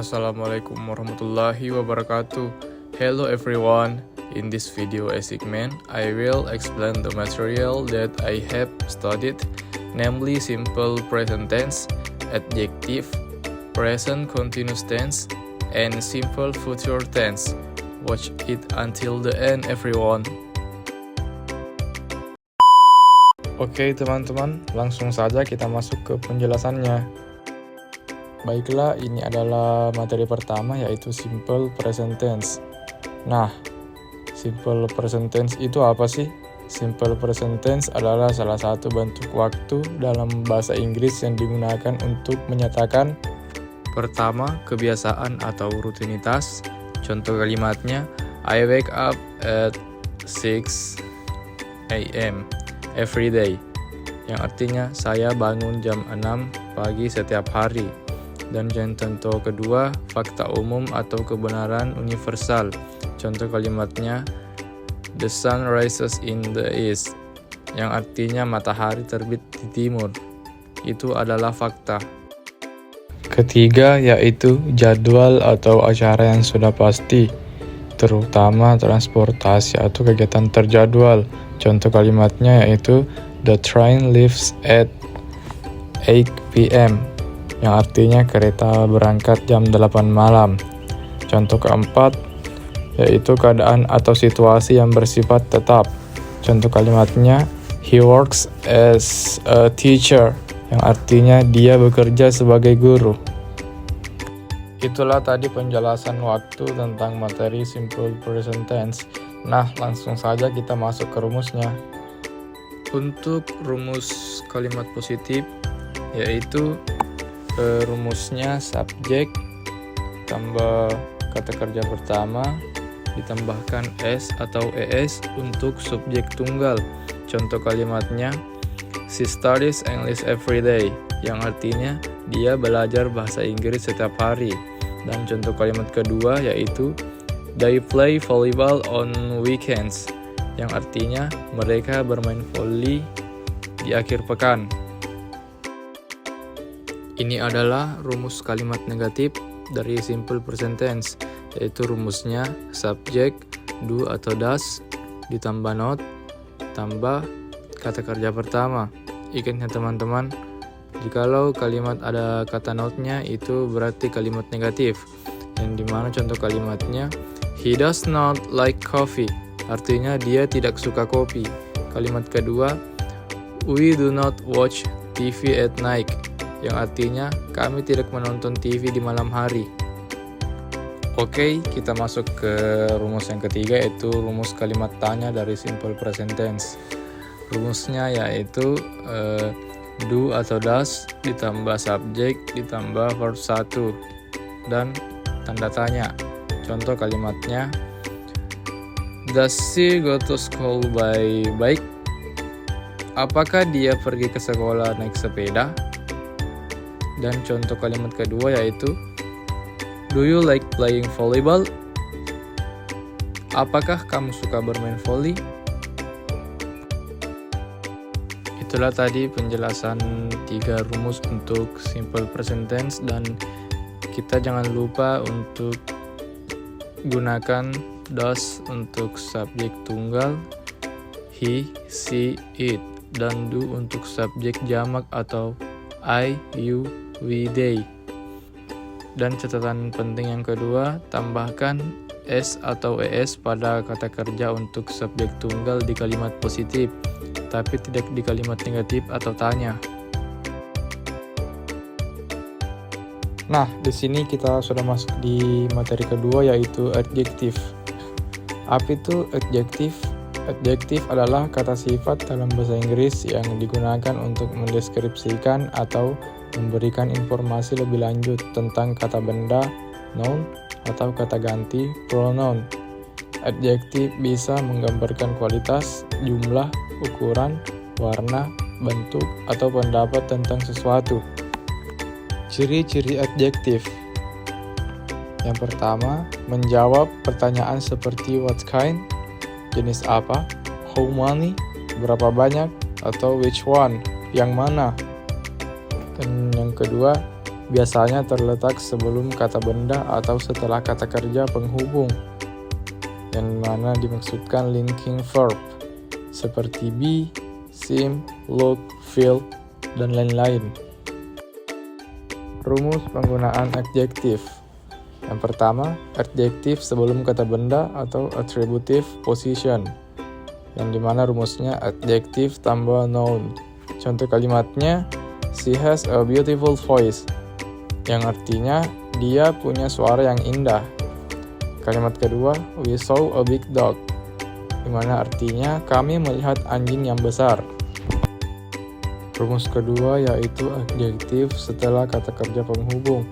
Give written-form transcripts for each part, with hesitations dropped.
Assalamualaikum warahmatullahi wabarakatuh. Hello everyone. In this video segment, I will explain the material that I have studied, namely simple present tense, adjective, present continuous tense, and simple future tense. Watch it until the end, everyone. Oke teman-teman, langsung saja kita masuk ke penjelasannya. Baiklah, ini adalah materi pertama, yaitu simple present tense. Nah, simple present tense itu apa sih? Simple present tense adalah salah satu bentuk waktu dalam bahasa Inggris yang digunakan untuk menyatakan pertama, kebiasaan atau rutinitas. Contoh kalimatnya, I wake up at 6 a.m. every day, yang artinya saya bangun jam 6 pagi setiap hari. Dan contoh kedua, fakta umum atau kebenaran universal. Contoh kalimatnya, the sun rises in the east, yang artinya matahari terbit di timur. Itu adalah fakta. Ketiga, yaitu jadwal atau acara yang sudah pasti, terutama transportasi atau kegiatan terjadwal. Contoh kalimatnya yaitu, the train leaves at 8 p.m., yang artinya kereta berangkat jam 8 malam. Contoh keempat, yaitu keadaan atau situasi yang bersifat tetap. Contoh kalimatnya, he works as a teacher, yang artinya dia bekerja sebagai guru. Itulah tadi penjelasan waktu tentang materi simple present tense. Nah, langsung saja kita masuk ke rumusnya. Untuk rumus kalimat positif, yaitu rumusnya subjek tambah kata kerja pertama ditambahkan s atau es untuk subjek tunggal. Contoh kalimatnya, she studies English every day, yang artinya dia belajar bahasa Inggris setiap hari. Dan contoh kalimat kedua yaitu they play volleyball on weekends, yang artinya mereka bermain voli di akhir pekan. Ini adalah rumus kalimat negatif dari simple present tense, yaitu rumusnya subjek, do atau does, ditambah not, tambah kata kerja pertama. Ingat ya teman-teman, jikalau kalimat ada kata not-nya itu berarti kalimat negatif, yang dimana contoh kalimatnya, he does not like coffee, artinya dia tidak suka kopi. Kalimat kedua, we do not watch TV at night, yang artinya kami tidak menonton TV di malam hari. Oke, kita masuk ke rumus yang ketiga, yaitu rumus kalimat tanya dari simple present tense. Rumusnya yaitu do atau does ditambah subjek ditambah verb 1 dan tanda tanya. Contoh kalimatnya, does she go to school by bike? Apakah dia pergi ke sekolah naik sepeda? Dan contoh kalimat kedua yaitu, do you like playing volleyball? Apakah kamu suka bermain voli? Itulah tadi penjelasan 3 rumus untuk simple present tense, dan kita jangan lupa untuk gunakan does untuk subjek tunggal, he, she, it, dan do untuk subjek jamak atau I, you, we, they. Dan catatan penting yang kedua, tambahkan s atau es pada kata kerja untuk subjek tunggal di kalimat positif, tapi tidak di kalimat negatif atau tanya. Nah, di sini kita sudah masuk di materi kedua, yaitu adjektif. Apa itu adjektif? Adjektif adalah kata sifat dalam bahasa Inggris yang digunakan untuk mendeskripsikan atau memberikan informasi lebih lanjut tentang kata benda, noun, atau kata ganti, pronoun. Adjektif bisa menggambarkan kualitas, jumlah, ukuran, warna, bentuk, atau pendapat tentang sesuatu. Ciri-ciri adjektif. Yang pertama, menjawab pertanyaan seperti what kind, jenis apa, how many, berapa banyak, atau which one, yang mana. Dan yang kedua, biasanya terletak sebelum kata benda atau setelah kata kerja penghubung, yang mana dimaksudkan linking verb, seperti be, seem, look, feel, dan lain-lain. Rumus penggunaan adjektif. Yang pertama, adjektif sebelum kata benda atau attributive position, yang dimana rumusnya adjektif tambah noun. Contoh kalimatnya, she has a beautiful voice, yang artinya dia punya suara yang indah. Kalimat kedua, we saw a big dog, dimana artinya kami melihat anjing yang besar. Rumus kedua yaitu adjektif setelah kata kerja penghubung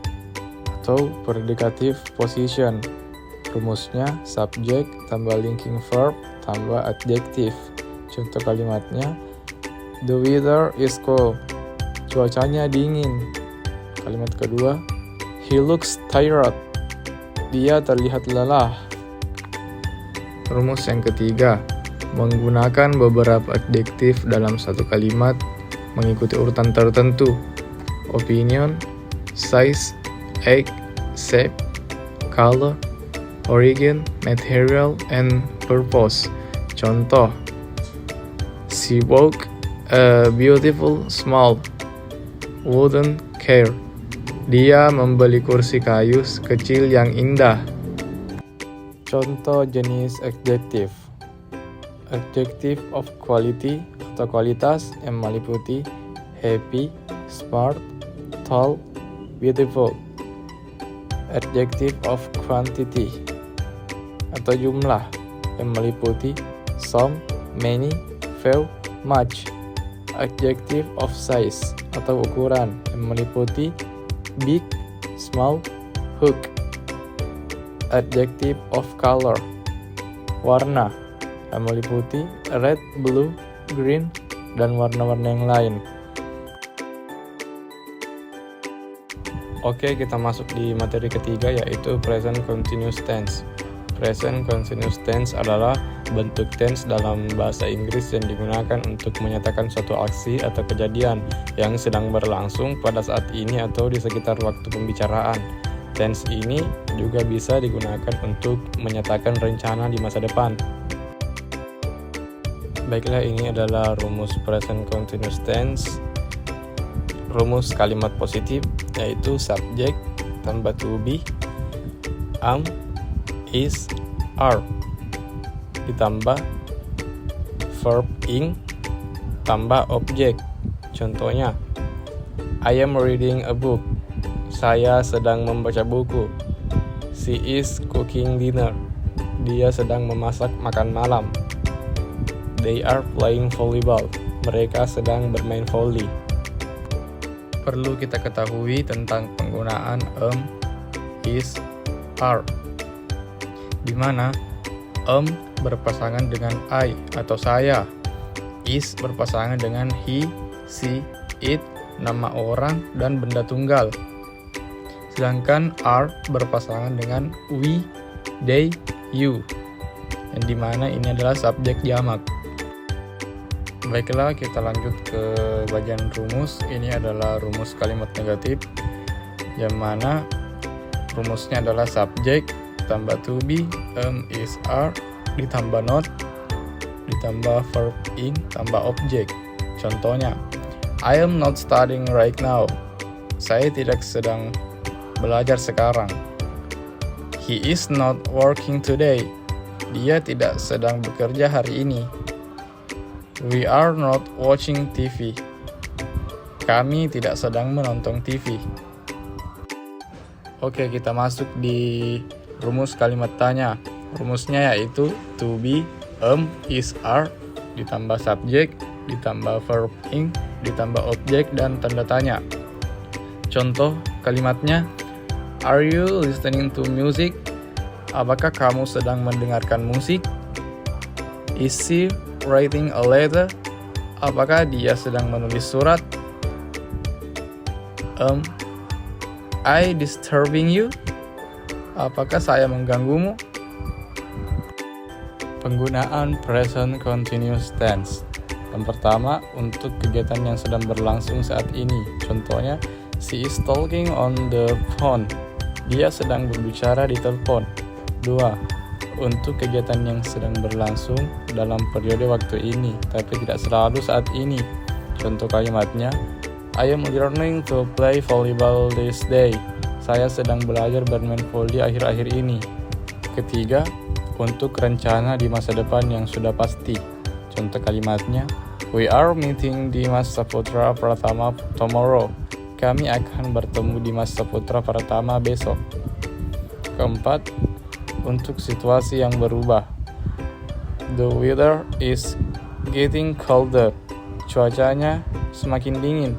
atau predicative position. Rumusnya subject tambah linking verb tambah adjektif. Contoh kalimatnya, the weather is cold, cuacanya dingin. Kalimat kedua, he looks tired, dia terlihat lelah. Rumus yang ketiga, menggunakan beberapa adjektif dalam satu kalimat mengikuti urutan tertentu. Opinion, size, age, shape, color, origin, material, and purpose. Contoh, she bought a beautiful small wooden chair. Dia membeli kursi kayu kecil yang indah. Contoh jenis adjektif. Adjective of quality atau kualitas yang meliputi happy, smart, tall, beautiful. Adjective of quantity atau jumlah yang meliputi some, many, few, much. Adjective of size atau ukuran yang meliputi big, small, hook. Adjective of color, warna yang meliputi red, blue, green, dan warna-warna yang lain. Oke, kita masuk di materi ketiga yaitu present continuous tense. Present continuous tense adalah bentuk tense dalam bahasa Inggris yang digunakan untuk menyatakan suatu aksi atau kejadian yang sedang berlangsung pada saat ini atau di sekitar waktu pembicaraan. Tense ini juga bisa digunakan untuk menyatakan rencana di masa depan. Baiklah, ini adalah rumus present continuous tense. Rumus kalimat positif yaitu subject tambah to be, am, is, are, ditambah verb ing tambah objek. Contohnya, I am reading a book. Saya sedang membaca buku. She is cooking dinner. Dia sedang memasak makan malam. They are playing volleyball. Mereka sedang bermain volley. Perlu kita ketahui tentang penggunaan am, is, are, di mana am berpasangan dengan I atau saya, is berpasangan dengan he, she, it, nama orang, dan benda tunggal. Sedangkan are berpasangan dengan we, they, you, yang dimana ini adalah subjek jamak. Baiklah, kita lanjut ke bagian rumus. Ini adalah rumus kalimat negatif, yang mana rumusnya adalah subjek tambah to be, am, is, are, ditambah not, ditambah verb ing, tambah objek. Contohnya, I am not studying right now. Saya tidak sedang belajar sekarang. He is not working today. Dia tidak sedang bekerja hari ini. We are not watching TV. Kami tidak sedang menonton TV. Oke, kita masuk di rumus kalimat tanya. Rumusnya yaitu to be, am, is, are, ditambah subjek, ditambah verb ing, ditambah objek, dan tanda tanya. Contoh kalimatnya, are you listening to music? Apakah kamu sedang mendengarkan musik? Is she writing a letter? Apakah dia sedang menulis surat? I disturbing you? Apakah saya mengganggumu? Penggunaan present continuous tense. Yang pertama, untuk kegiatan yang sedang berlangsung saat ini. Contohnya, She is talking on the phone. Dia sedang berbicara di telepon. 2. Untuk kegiatan yang sedang berlangsung dalam periode waktu ini, tapi tidak selalu saat ini. Contoh kalimatnya, I am learning to play volleyball this day. Saya sedang belajar bermain voli akhir-akhir ini. 3. Untuk rencana di masa depan yang sudah pasti. Contoh kalimatnya, we are meeting Dimas Saputra Pratama tomorrow. Kami akan bertemu Dimas Saputra Pratama besok. 4. Untuk situasi yang berubah. The weather is getting colder. Cuacanya semakin dingin.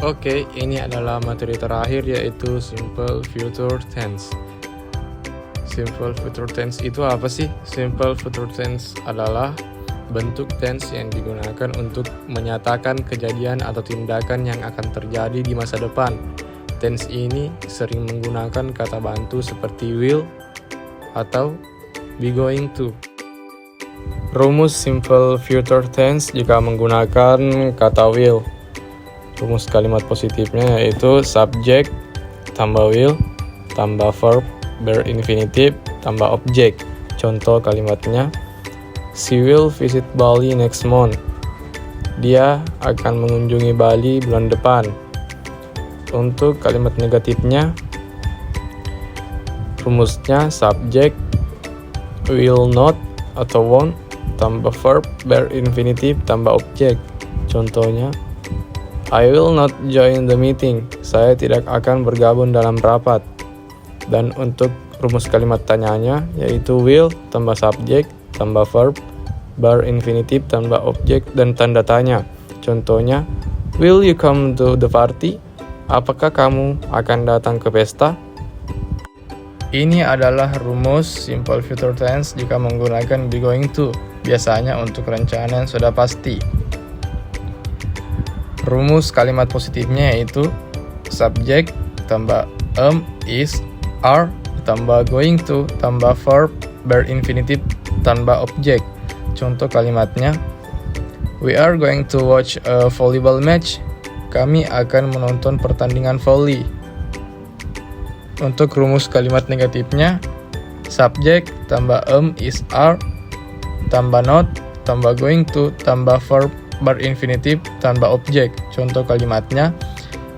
Oke, ini adalah materi terakhir, yaitu simple future tense. Simple future tense itu apa sih? Simple future tense adalah bentuk tense yang digunakan untuk menyatakan kejadian atau tindakan yang akan terjadi di masa depan. Tense ini sering menggunakan kata bantu seperti will atau be going to. Rumus simple future tense jika menggunakan kata will. Rumus kalimat positifnya yaitu subject tambah will tambah verb berinfinitif tambah objek. Contoh kalimatnya, she will visit Bali next month. Dia akan mengunjungi Bali bulan depan. Untuk kalimat negatifnya, rumusnya subject will not atau won't tambah verb berinfinitif tambah objek. Contohnya, I will not join the meeting. Saya tidak akan bergabung dalam rapat. Dan untuk rumus kalimat tanyanya yaitu will tambah subjek tambah verb berinfinitif tambah objek dan tanda tanya. Contohnya, will you come to the party? Apakah kamu akan datang ke pesta? Ini adalah rumus simple future tense jika menggunakan be going to, biasanya untuk rencana yang sudah pasti. Rumus kalimat positifnya yaitu subject tambah is, are tambah going to tambah verb berinfinitif tambah objek. Contoh kalimatnya, we are going to watch a volleyball match. Kami akan menonton pertandingan volley. Untuk rumus kalimat negatifnya, subject tambah is, are tambah not tambah going to tambah verb berinfinitif tambah objek. Contoh kalimatnya,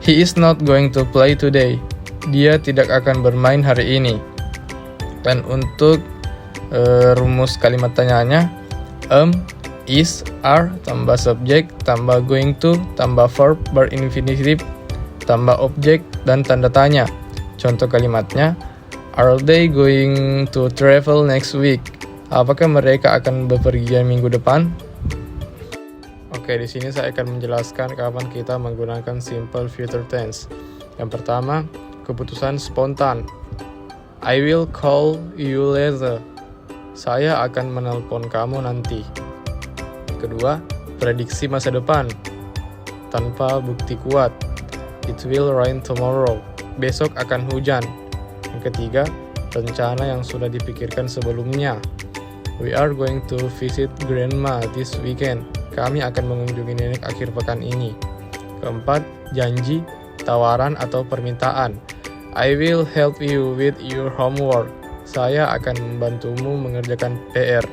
he is not going to play today. Dia tidak akan bermain hari ini. Dan untuk rumus kalimat tanyaannya, is, are tambah subjek tambah going to tambah verb berinfinitif tambah objek dan tanda tanya. Contoh kalimatnya, are they going to travel next week? Apakah mereka akan bepergian minggu depan? Oke, di sini saya akan menjelaskan kapan kita menggunakan simple future tense. Yang pertama, keputusan spontan. I will call you later. Saya akan menelpon kamu nanti. Kedua, prediksi masa depan tanpa bukti kuat. It will rain tomorrow. Besok akan hujan. Yang ketiga, rencana yang sudah dipikirkan sebelumnya. We are going to visit grandma this weekend. Kami akan mengunjungi nenek akhir pekan ini. Keempat, janji, tawaran atau permintaan. I will help you with your homework. Saya akan membantumu mengerjakan PR.